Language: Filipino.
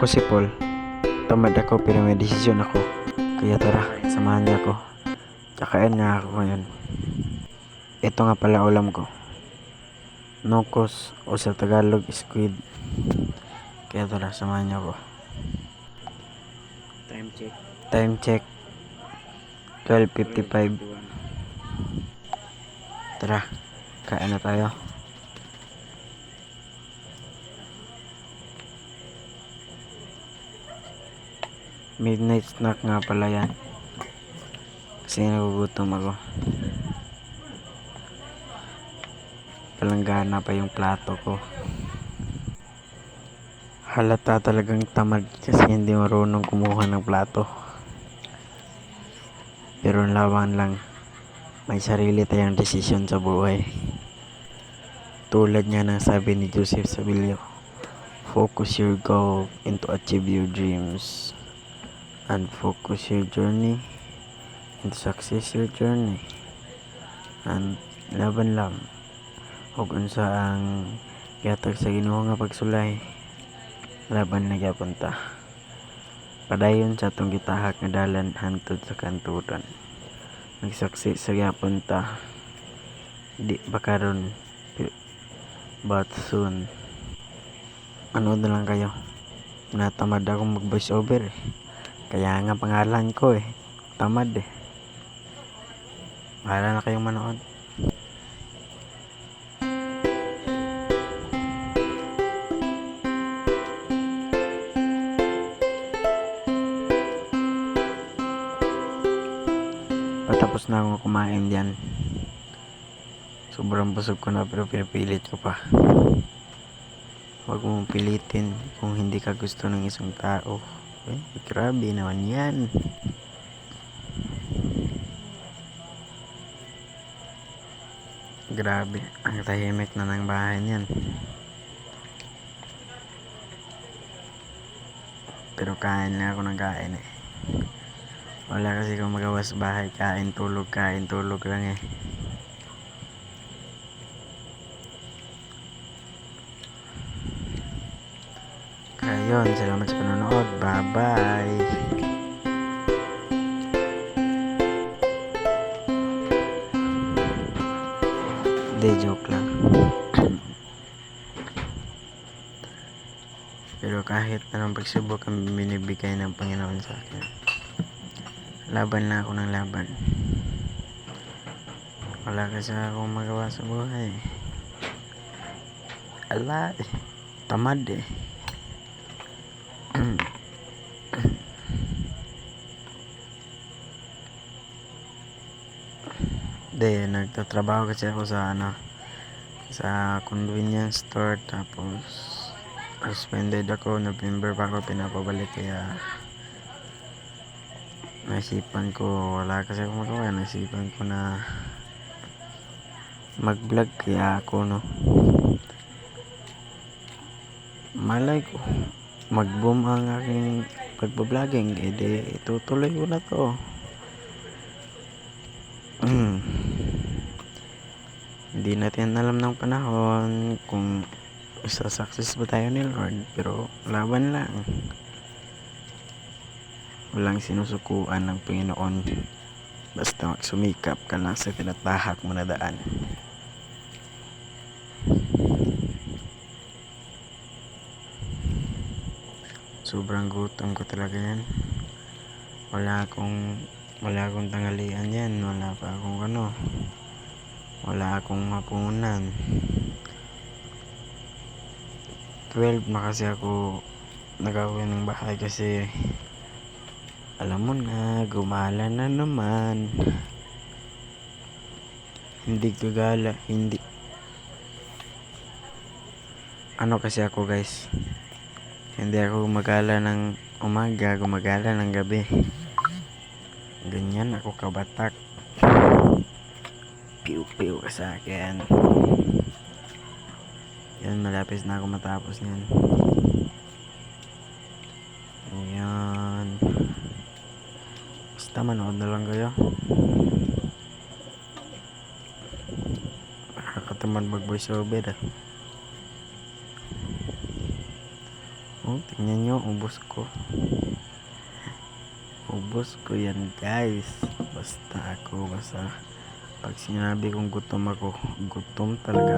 Ako si Paul. Tamad ako pero may desisyon ako. Kaya tara, samahan niyo ako. Kakain nga ako ngayon. Ito nga pala ulam ko. Nukos o sa Tagalog squid. Kaya tara, samahan niyo ako. Time check. Time check 12:55. Tara, kain na tayo. Midnight snack nga pala yan. Kasi nagugutom ako. Palanggana pa yung plato ko. Halata talagang tamad kasi hindi marunong kumuha ng plato. Pero laban lang. May sarili tayong desisyon sa buhay. Tulad nga ng sabi ni Joseph Sabilio, focus your goal into achieve your dreams. And focus your journey into success your journey. And laban lang. Huwag unsa ang gatag sa Ginoo nga pagsulay. Laban na gyapon ta. Padayon sa atong gitahak nga dalan hantod sa kanturan. Nagsaksi sa gyapon ta. Di ba karon but soon. Ano na lang kayo. Natamad akong mag voice over eh. Kaya nga pangalan ko eh. Tamad eh. Bahala na kayong manood. Patapos na akong kumain diyan. Sobrang busog ko na pero pinipilit ko pa. Huwag mong pilitin kung hindi ka gusto ng isang tao. Eh, grabe naman yan. Grabe, ang tahimik na ng bahay niyan. Pero kain lang ako ng kain eh. Wala kasi kung magawa sa bahay, kain, tulog lang eh. Kaya yun, salamat sa panonood. Bye-bye. Hindi, joke lang. Pero kahit anong pagsubok ang binibigay ng Panginoon sa akin, laban lang ako ng laban. Wala kasi akong magawa sa buhay. Ala eh. Tamad eh. De, nagtatrabaho kasi ako sa sa convenience store, tapos suspended ako. November pa ako pinapabalik, kaya naisipan ko, wala kasi akong magawa, naisipan ko na mag vlog. Kaya ako malay ko mag boom ang aking pagbabloging, edi itutuloy ko na to. Hindi natin alam ng panahon kung isa-success ba tayo ni Lord, pero laban lang. Walang sinusukuan ng Panginoon, basta magsumikap ka lang sa tinatahak mo na daan. Sobrang gutom ko talaga yan. Wala akong tanghalian yan. Wala akong hapunan. 12 na kasi ako nag-uwi ng bahay kasi alam mo na, gumala na naman. Hindi ano kasi ako guys, hindi ako gumagala ng umaga, gumagala ng gabi. Ganyan ako kabatak. Piu-piu ka sa akin. Yan, malapit na ako matapos niyan. Ayan. Basta manood na lang kayo. Nakakatamad mag voice over eh. Oh, tingnan nyo, ubos ko. Ubos ko yan, guys. Basta pag sinabi kong gutom ako, gutom talaga.